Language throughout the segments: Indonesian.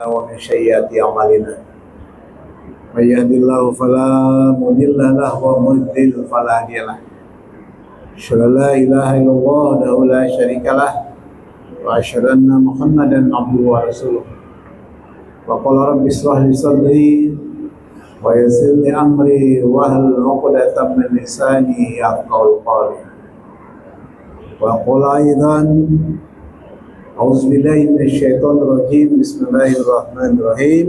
ومن سيئات أعمالنا من يهد الله فلا مضل له ومن يضلل فلا هادي له أشهد أن لا إله إلا الله وحده لا شريك له وأشهد أن محمدا عبده ورسوله وقال رب اشرح لي صدري ويسر لي أمري واحلل عقدة من لساني يفقهوا قولي وقال أيضا أعوذ بالله من الشيطان الرجيم بسم الله الرحمن الرحيم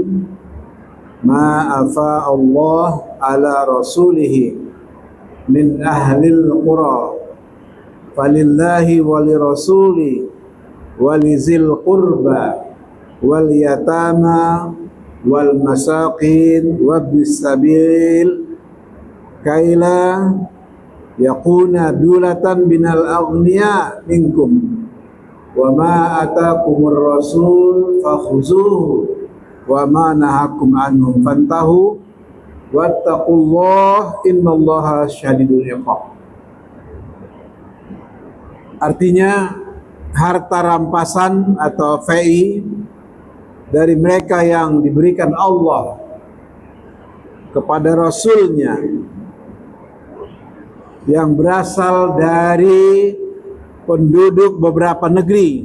ما أفاء الله على رسوله من أهل القرى فلله ولرسوله ولذي القربى واليتامى والمساكين وابن السبيل كي لا يكون دولة من الأغنياء منكم وما آتاكم الرسول فخذوه وما نهاكم عنه فانتهوا واتقوا الله إن الله شديدul iqab. Artinya harta rampasan atau fei dari mereka yang diberikan Allah kepada Rasulnya yang berasal dari penduduk beberapa negeri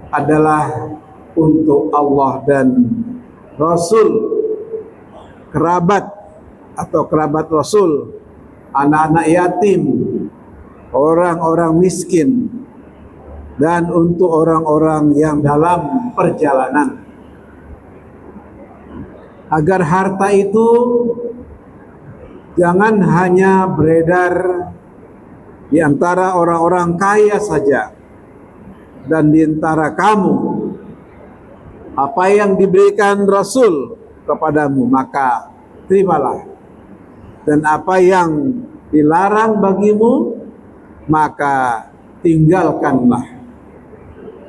adalah untuk Allah dan Rasul, kerabat atau kerabat Rasul, anak-anak yatim, orang-orang miskin, dan untuk orang-orang yang dalam perjalanan. Agar harta itu jangan hanya beredar di antara orang-orang kaya saja, dan di antara kamu apa yang diberikan Rasul kepadamu maka terimalah, dan apa yang dilarang bagimu maka tinggalkanlah.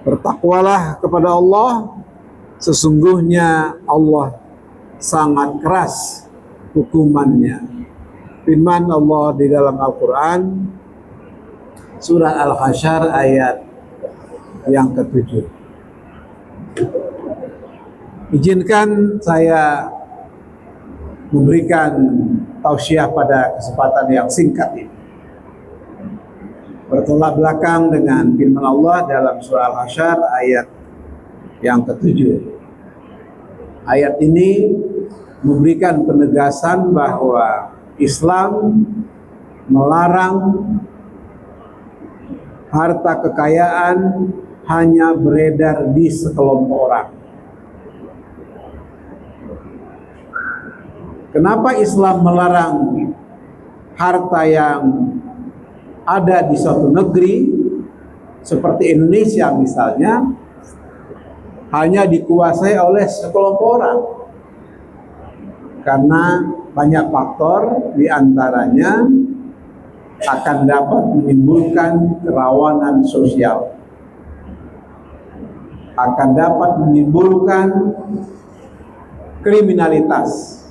Bertakwalah kepada Allah, sesungguhnya Allah sangat keras hukumannya. Firman Allah di dalam Al-Quran Surah Al-Hasyr ayat yang ke-7. Izinkan saya memberikan tausiah pada kesempatan yang singkat ini. Bertolak belakang dengan firman Allah dalam Surah Al-Hasyr ayat yang ke-7. Ayat ini memberikan penegasan bahwa Islam melarang harta kekayaan hanya beredar di sekelompok orang. Kenapa Islam melarang harta yang ada di suatu negeri seperti Indonesia misalnya hanya dikuasai oleh sekelompok orang? Karena banyak faktor, di antaranya akan dapat menimbulkan kerawanan sosial, akan dapat menimbulkan kriminalitas,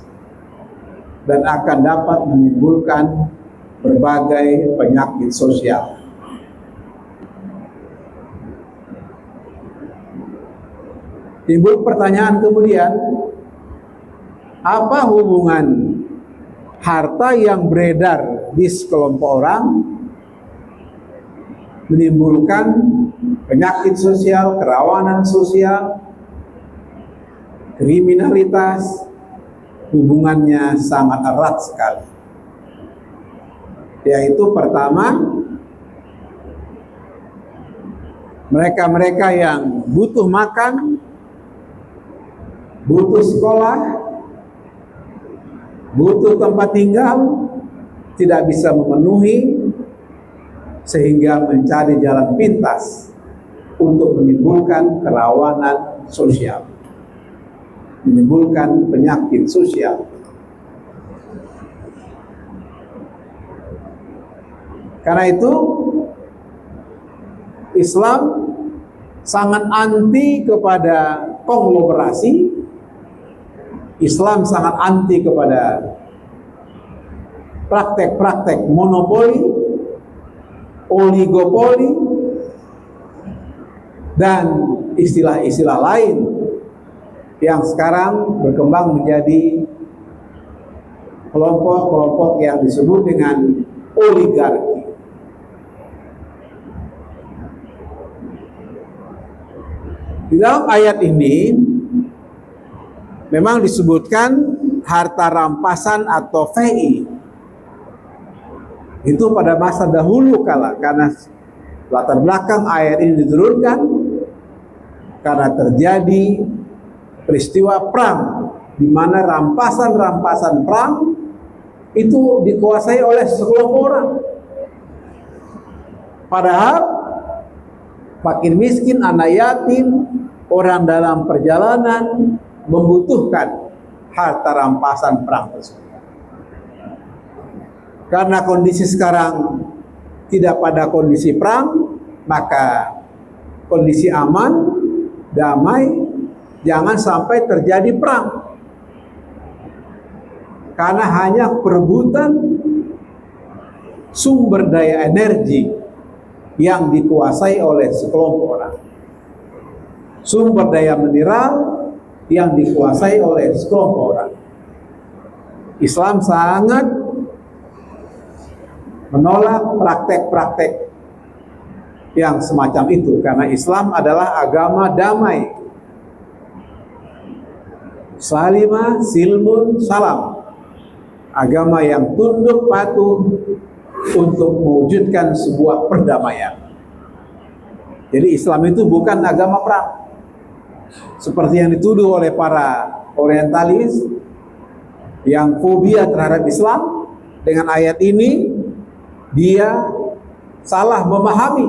dan akan dapat menimbulkan berbagai penyakit sosial. Timbul pertanyaan kemudian, apa hubungan harta yang beredar di sekelompok orang menimbulkan penyakit sosial, kerawanan sosial, kriminalitas? Hubungannya sangat erat sekali. Yaitu pertama, mereka-mereka yang butuh makan, butuh sekolah, butuh tempat tinggal, tidak bisa memenuhi, sehingga mencari jalan pintas untuk menimbulkan kerawanan sosial, menimbulkan penyakit sosial. Karena itu Islam sangat anti kepada konglomerasi. Islam sangat anti kepada praktek-praktek monopoli, oligopoli, dan istilah-istilah lain yang sekarang berkembang menjadi kelompok-kelompok yang disebut dengan oligarki. Di dalam ayat ini memang disebutkan harta rampasan atau fei. Itu pada masa dahulu kala, karena latar belakang ayat ini diturunkan karena terjadi peristiwa perang di mana rampasan-rampasan perang itu dikuasai oleh sekelompok orang. Padahal fakir miskin, anak yatim, orang dalam perjalanan membutuhkan harta rampasan perang tersebut. Karena kondisi sekarang tidak pada kondisi perang, maka kondisi aman, damai, jangan sampai terjadi perang. Karena hanya perebutan sumber daya energi yang dikuasai oleh sekelompok orang. Sumber daya mineral yang dikuasai oleh sekelompok orang. Islam sangat menolak praktek-praktek yang semacam itu, karena Islam adalah agama damai. Salimah silmun salam, agama yang tunduk patuh untuk mewujudkan sebuah perdamaian. Jadi Islam itu bukan agama perang seperti yang dituduh oleh para orientalis yang fobia terhadap Islam. Dengan ayat ini dia salah memahami,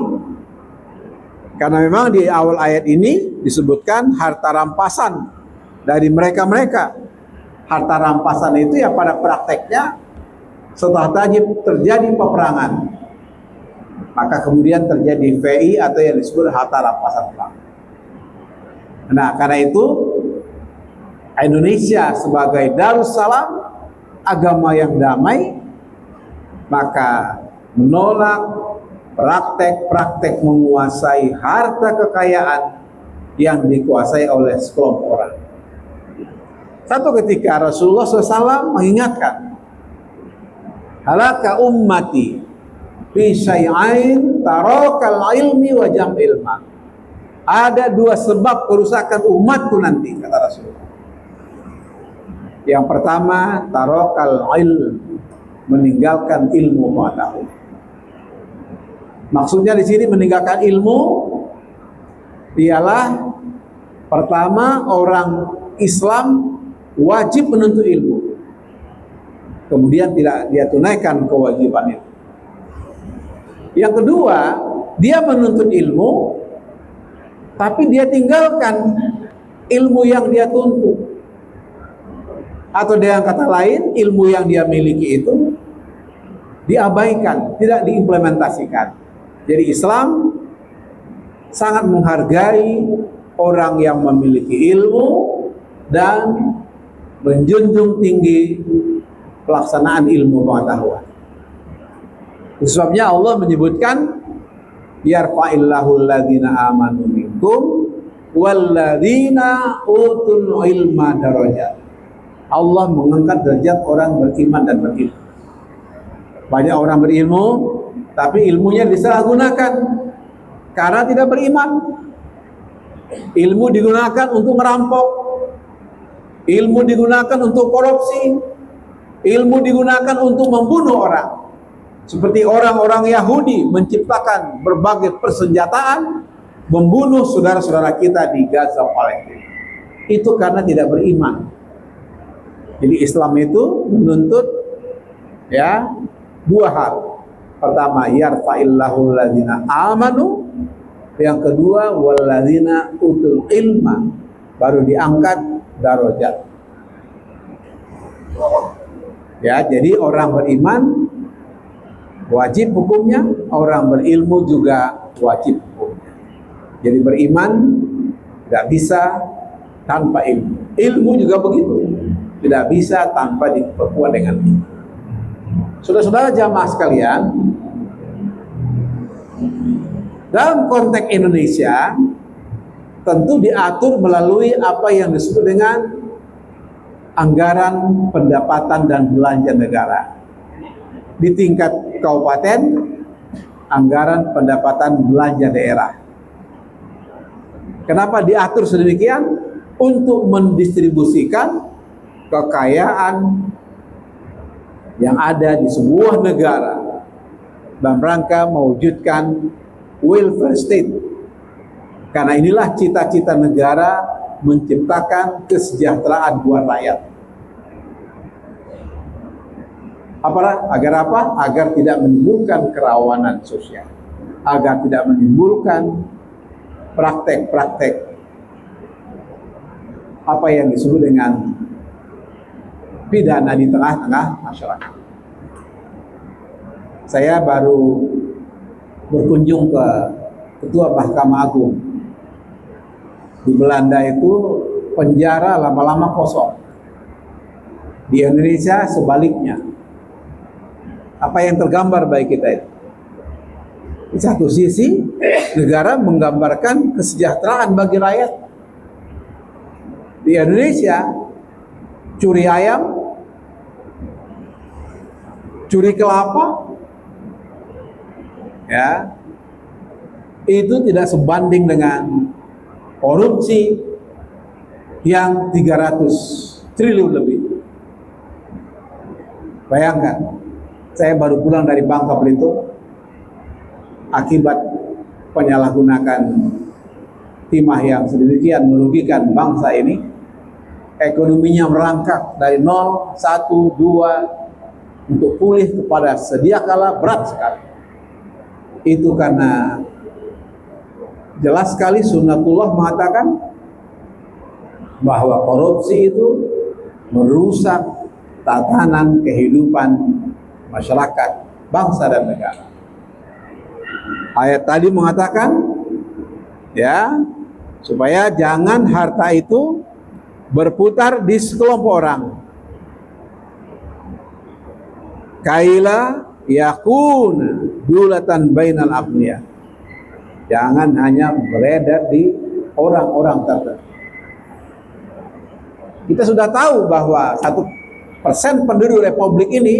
karena memang di awal ayat ini disebutkan harta rampasan dari mereka-mereka. Harta rampasan itu ya pada prakteknya setelah terjadi peperangan, maka kemudian terjadi VI atau yang disebut harta rampasan perang. Nah, karena itu Indonesia sebagai Darussalam, agama yang damai, maka menolak praktek-praktek menguasai harta kekayaan yang dikuasai oleh sekelompok orang. Satu ketika Rasulullah SAW mengingatkan, halaka ummati fi syai'ain tarakal ilmi wa jam'il mal. Ada dua sebab kerusakan umatku nanti, kata Rasulullah. Yang pertama, tarakal ilm, meninggalkan ilmu pengetahuan. Maksudnya di sini meninggalkan ilmu ialah pertama, orang Islam wajib menuntut ilmu, kemudian tidak dia tunaikan kewajiban itu. Yang kedua, dia menuntut ilmu tapi dia tinggalkan ilmu yang dia tuntut, atau dengan kata lain ilmu yang dia miliki itu diabaikan, tidak diimplementasikan. Jadi Islam sangat menghargai orang yang memiliki ilmu dan menjunjung tinggi pelaksanaan ilmu pengetahuan. Sebabnya Allah menyebutkan yarfa'illahu alladhina amanu minkum walladzina utul ilma darajat. Allah mengangkat derajat orang beriman dan berilmu. Banyak orang berilmu tapi ilmunya disalahgunakan karena tidak beriman. Ilmu digunakan untuk merampok, ilmu digunakan untuk korupsi, ilmu digunakan untuk membunuh orang. Seperti orang-orang Yahudi menciptakan berbagai persenjataan membunuh saudara-saudara kita di Gaza, Palestina. Itu karena tidak beriman. Jadi Islam itu menuntut ya dua hal. Pertama, yarfa'illahu alladzina amanu. Yang kedua, walladzina utul ilma. Baru diangkat darajat. Ya, jadi orang beriman wajib hukumnya, orang berilmu juga wajib hukumnya. Jadi beriman tidak bisa tanpa ilmu. Ilmu juga begitu, tidak bisa tanpa diperkuat dengan ilmu. Saudara-saudara jamaah sekalian, dalam konteks Indonesia, tentu diatur melalui apa yang disebut dengan anggaran pendapatan dan belanja negara. Di tingkat kabupaten, anggaran pendapatan belanja daerah. Kenapa diatur sedemikian? Untuk mendistribusikan kekayaan yang ada di sebuah negara dalam rangka mewujudkan welfare state. Karena inilah cita-cita negara, menciptakan kesejahteraan buat rakyat. Agar apa? Agar tidak menimbulkan kerawanan sosial, agar tidak menimbulkan praktek-praktek apa yang disebut dengan pidana di tengah-tengah masyarakat. Saya baru berkunjung ke Ketua Mahkamah Agung. Di Belanda itu penjara lama-lama kosong. Di Indonesia sebaliknya. Apa yang tergambar bagi kita itu? Di satu sisi, negara menggambarkan kesejahteraan bagi rakyat. Di Indonesia, curi ayam, curi kelapa, ya, itu tidak sebanding dengan korupsi yang 300 triliun lebih. Bayangkan, saya baru pulang dari Bangka Belitung akibat penyalahgunaan timah yang sedemikian merugikan bangsa ini. Ekonominya merangkak dari 0, 1, 2 untuk pulih kepada sedia kala berat sekali. Itu karena jelas sekali sunnatullah mengatakan bahwa korupsi itu merusak tatanan kehidupan masyarakat, bangsa dan negara. Ayat tadi mengatakan, ya, supaya jangan harta itu berputar di sekelompok orang. Kaila yakun dulatan bainal abniya. Jangan hanya beredar di orang-orang tertentu. Kita sudah tahu bahwa 1% penduduk Republik ini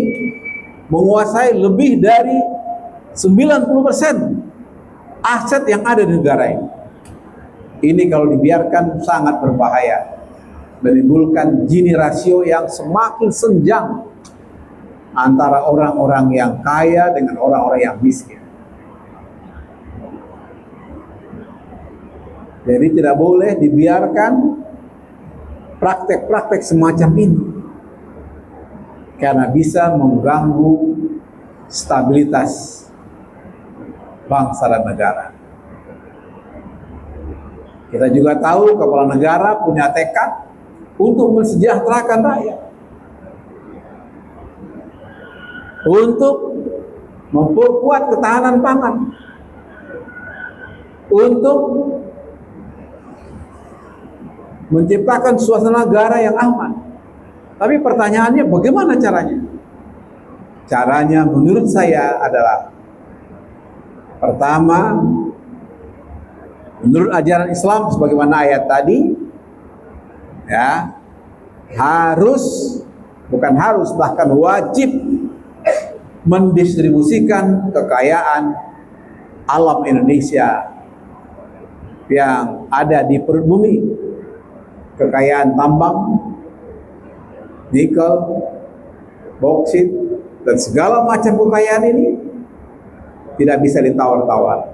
menguasai lebih dari 90% aset yang ada di negara ini. Ini kalau dibiarkan sangat berbahaya, menimbulkan Gini rasio yang semakin senjang antara orang-orang yang kaya dengan orang-orang yang miskin. Jadi tidak boleh dibiarkan praktek-praktek semacam ini, karena bisa mengganggu stabilitas bangsa dan negara. Kita juga tahu kepala negara punya tekad untuk mensejahterakan rakyat, untuk memperkuat ketahanan pangan, untuk menciptakan suasana negara yang aman. Tapi pertanyaannya, bagaimana caranya? Caranya menurut saya adalah, pertama, menurut ajaran Islam sebagaimana ayat tadi, ya, bahkan wajib mendistribusikan kekayaan alam Indonesia yang ada di perut bumi. Kekayaan tambang, nikel, boksit, dan segala macam kekayaan ini tidak bisa ditawar-tawar.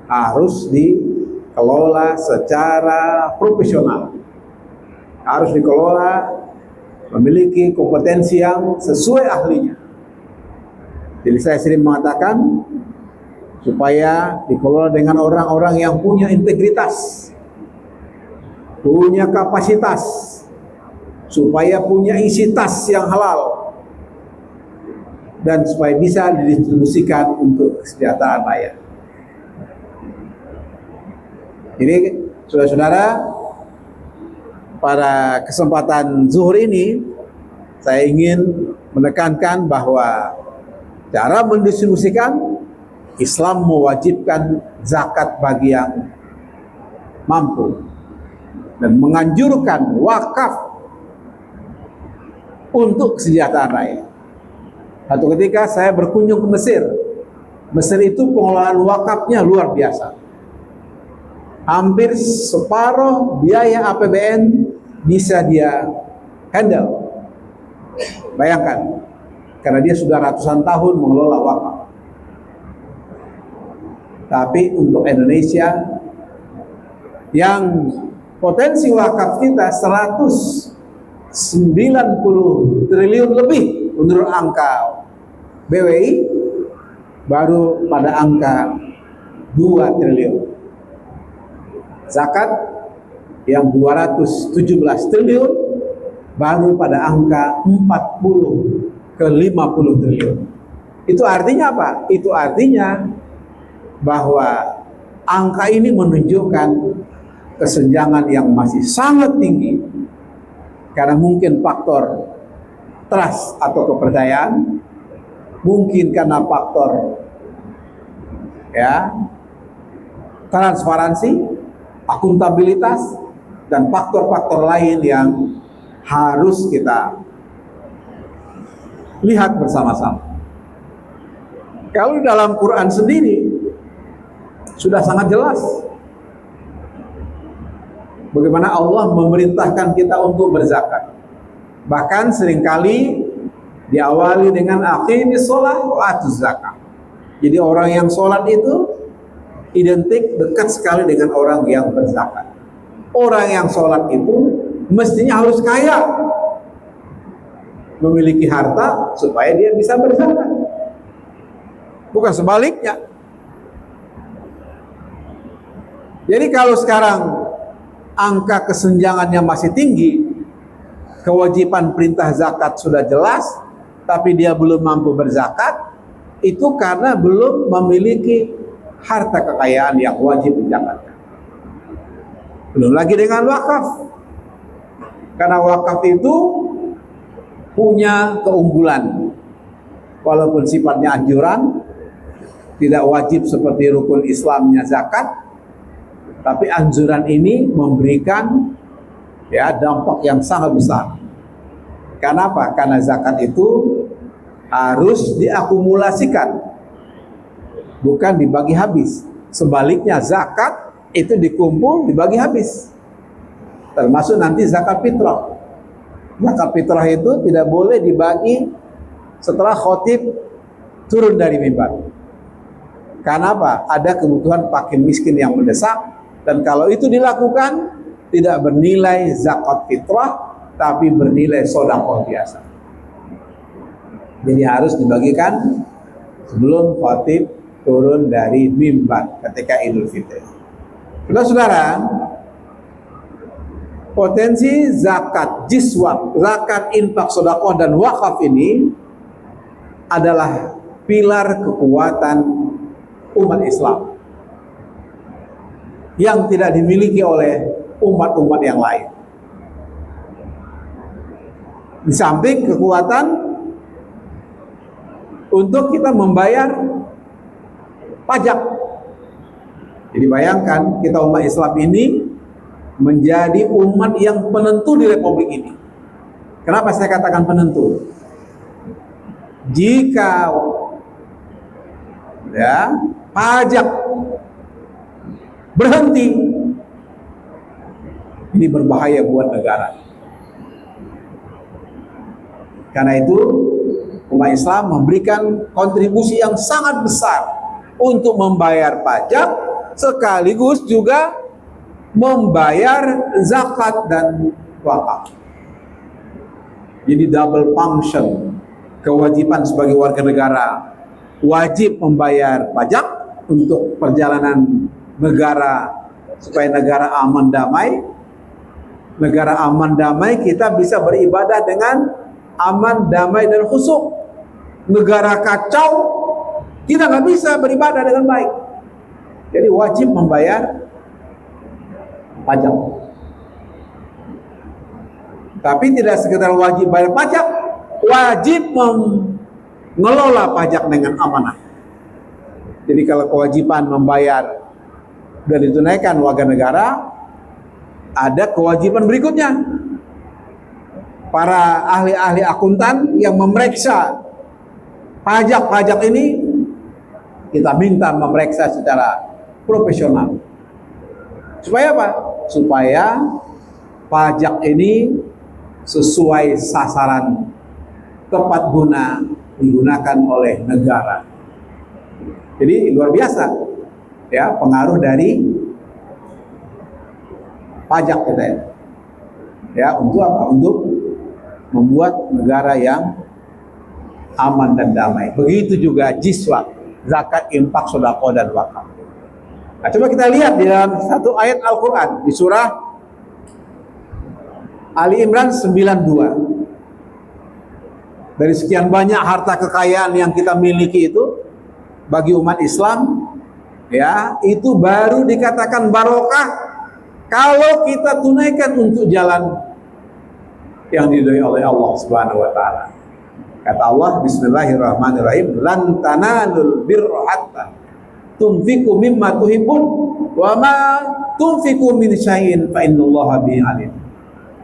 Harus dikelola secara profesional. Harus dikelola memiliki kompetensi yang sesuai ahlinya. Jadi saya sering mengatakan supaya dikelola dengan orang-orang yang punya integritas, punya kapasitas, supaya punya isi tas yang halal, dan supaya bisa didistribusikan untuk kesejahteraan rakyat. Jadi saudara-saudara, pada kesempatan zuhur ini saya ingin menekankan bahwa cara mendistribusikan, Islam mewajibkan zakat bagi yang mampu. dan menganjurkan wakaf untuk kesejahteraan rakyat. Satu ketika saya berkunjung ke Mesir. Mesir itu pengelolaan wakafnya luar biasa. Hampir separuh biaya APBN bisa dia handle. Bayangkan, karena dia sudah ratusan tahun mengelola wakaf. Tapi untuk Indonesia yang potensi wakaf kita 190 triliun lebih menurut angka BWI, baru pada angka 2 triliun. Zakat yang 217 triliun baru pada angka 40 ke 50 triliun. Itu artinya apa? Itu artinya bahwa angka ini menunjukkan kesenjangan yang masih sangat tinggi, karena mungkin faktor trust atau kepercayaan, mungkin karena faktor transparansi, akuntabilitas, dan faktor-faktor lain yang harus kita lihat bersama-sama. Kalau dalam Quran sendiri sudah sangat jelas bagaimana Allah memerintahkan kita untuk berzakat. Bahkan seringkali diawali dengan aqimis shalah wa atuz zakah. Jadi orang yang sholat itu identik dekat sekali dengan orang yang berzakat. Orang yang sholat itu mestinya harus kaya, memiliki harta supaya dia bisa berzakat, bukan sebaliknya. Jadi kalau sekarang angka kesenjangannya masih tinggi, kewajiban perintah zakat sudah jelas, tapi dia belum mampu berzakat, itu karena belum memiliki harta kekayaan yang wajib dizakatkan. Belum lagi dengan wakaf, karena wakaf itu punya keunggulan, walaupun sifatnya anjuran, tidak wajib seperti rukun Islamnya zakat, tapi anjuran ini memberikan dampak yang sangat besar. Kenapa? Karena zakat itu harus diakumulasikan, bukan dibagi habis. Sebaliknya zakat itu dikumpul, dibagi habis. Termasuk nanti zakat fitrah. Zakat fitrah itu tidak boleh dibagi setelah khotib turun dari mimbar. Karena apa? Ada kebutuhan fakir miskin yang mendesak, dan kalau itu dilakukan tidak bernilai zakat fitrah, tapi bernilai sedekah biasa. Jadi harus dibagikan sebelum khatib turun dari mimbar ketika Idul Fitri. Saudara, potensi zakat jiswah, zakat infak, sedekah, dan wakaf ini adalah pilar kekuatan umat Islam yang tidak dimiliki oleh umat-umat yang lain. Di samping kekuatan untuk kita membayar pajak. Jadi bayangkan, kita umat Islam ini menjadi umat yang penentu di Republik ini. Kenapa saya katakan penentu? Jika pajak berhenti, ini berbahaya buat negara. Karena itu umat Islam memberikan kontribusi yang sangat besar untuk membayar pajak, sekaligus juga membayar zakat dan wakaf. Jadi double function, kewajiban sebagai warga negara, wajib membayar pajak untuk perjalanan negara supaya negara aman damai. Negara aman damai, kita bisa beribadah dengan aman, damai, dan khusyuk. Negara kacau, kita nggak bisa beribadah dengan baik. Jadi wajib membayar pajak. Tapi tidak sekedar wajib bayar pajak, wajib mengelola pajak dengan amanah. Jadi kalau kewajiban membayar dan ditunaikan warga negara, ada kewajiban berikutnya. Para ahli-ahli akuntan yang memeriksa pajak-pajak ini, kita minta memeriksa secara profesional. Supaya apa? Supaya pajak ini sesuai sasaran, tepat guna, digunakan oleh negara. Jadi luar biasa ya pengaruh dari pajak kita ya untuk apa? Untuk membuat negara yang aman dan damai. Begitu juga jiswa, zakat, infak, sedekah dan wakaf. Nah, coba kita lihat di dalam satu ayat Al-Quran di surah Ali Imran 92. Dari sekian banyak harta kekayaan yang kita miliki itu bagi umat Islam, ya, itu baru dikatakan barokah kalau kita tunaikan untuk jalan yang diridhoi oleh Allah Subhanahu wa taala. Kata Allah, bismillahirrahmanirrahim, lan tanalul birra hatta tunfiqu mimma tuhibbun wa ma tunfiqu min syai'in fa innallaha bihi alim.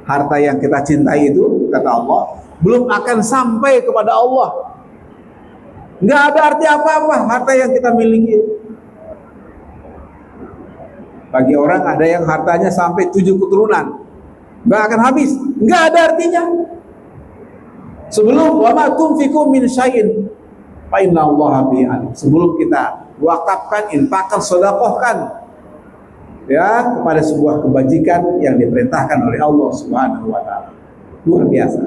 Harta yang kita cintai itu, kata Allah, belum akan sampai kepada Allah. Nggak ada arti apa-apa harta yang kita miliki. Bagi orang ada yang hartanya sampai 7 keturunan, nggak akan habis, nggak ada artinya. Sebelum wa ma tunfiqu min syai'in fa innallaha bihi alim. Sebelum kita wakafkan, infakkan, sedekahkan ya kepada sebuah kebajikan yang diperintahkan oleh Allah Subhanahu wa taala. Luar biasa.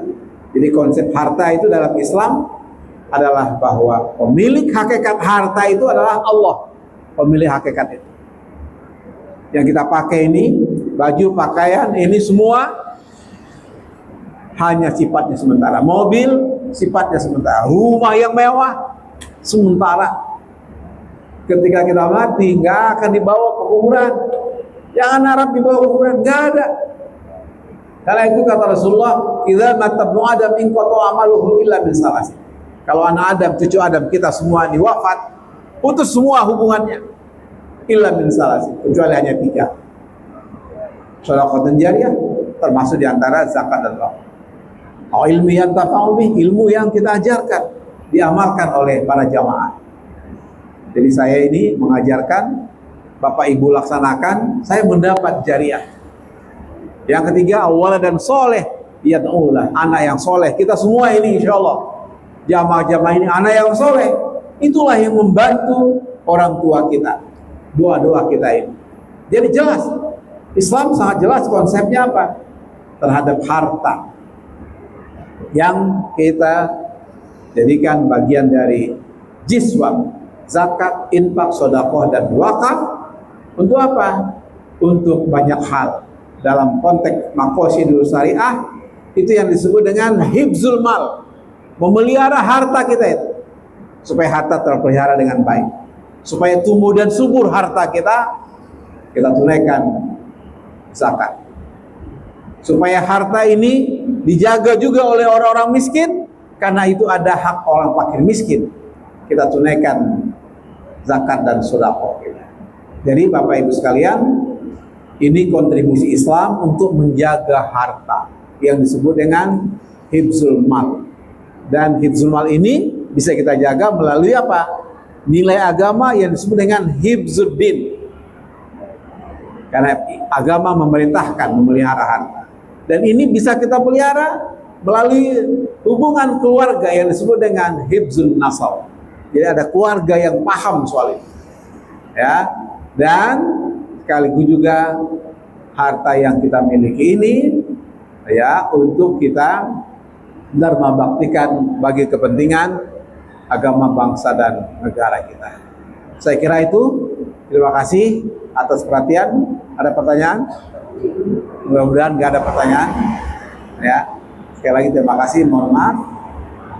Jadi konsep harta itu dalam Islam adalah bahwa pemilik hakikat harta itu adalah Allah, pemilik hakikat itu. Yang kita pakai ini, baju, pakaian, ini semua hanya sifatnya sementara. Mobil sifatnya sementara, rumah yang mewah sementara. Ketika kita mati nggak akan dibawa ke kuburan. Jangan harap dibawa ke kuburan, nggak ada. Karena itu kata Rasulullah, idza mata ibnu Adam inqata amaluhu illa min salas. Kalau anak Adam, cucu Adam, kita semua ini wafat, putus semua hubungannya. Illa min salas, kecuali hanya 3. Shadaqah jariyah, termasuk diantara zakat dan wakaf. Ilmu yang tafa'u bih, ilmu yang kita ajarkan, diamalkan oleh para jamaah. Jadi saya ini mengajarkan, Bapak Ibu laksanakan, saya mendapat jariah. Yang ketiga, awal dan soleh, yad'ulah, anak yang soleh. Kita semua ini insya Allah jamaah-jamaah ini anak yang soleh. Itulah yang membantu orang tua kita, doa-doa kita ini. Jadi jelas, Islam sangat jelas konsepnya apa terhadap harta yang kita jadikan bagian dari jiswa, zakat, infak, sedekah dan wakaf. Untuk apa? Untuk banyak hal. Dalam konteks maqasidul syariah itu yang disebut dengan hifzul mal, memelihara harta kita itu supaya harta terpelihara dengan baik, supaya tumbuh dan subur harta kita tunaikan zakat, supaya harta ini dijaga juga oleh orang-orang miskin, karena itu ada hak orang fakir miskin, kita tunaikan zakat dan sedekah kita. Jadi Bapak Ibu sekalian, ini kontribusi Islam untuk menjaga harta yang disebut dengan hifzul mal. Dan hifzul mal ini bisa kita jaga melalui apa? Nilai agama yang disebut dengan hifzul din. Karena agama memerintahkan memelihara harta. Dan ini bisa kita pelihara melalui hubungan keluarga yang disebut dengan hifzul nasab. Jadi ada keluarga yang paham soal itu. Ya. Dan sekaligus juga harta yang kita miliki ini ya untuk kita dharma baktikan bagi kepentingan agama, bangsa dan negara kita. Saya kira itu. Terima kasih atas perhatian. Ada pertanyaan? Mudah-mudahan nggak ada pertanyaan. Ya, sekali lagi terima kasih. Mohon maaf.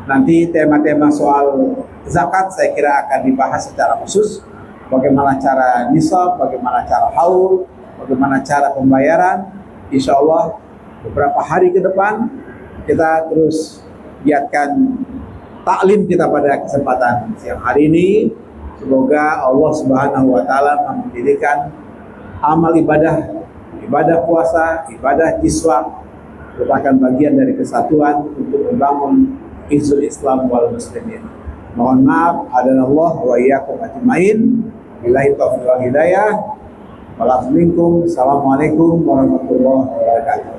Nanti tema-tema soal zakat saya kira akan dibahas secara khusus. Bagaimana cara nisab, bagaimana cara haul, bagaimana cara pembayaran. Insya Allah beberapa hari ke depan kita terus giatkan taklim kita pada kesempatan siang hari ini. Semoga Allah Subhanahu wa taala memberikan amal ibadah ibadah puasa, ibadah jiswa merupakan bagian dari kesatuan untuk membangun izul Islam wal muslimin. Mohon maaf, hadanallah wa iyyakum ajmain. Billahi taufiq wal hidayah. Assalamualaikum warahmatullahi wabarakatuh.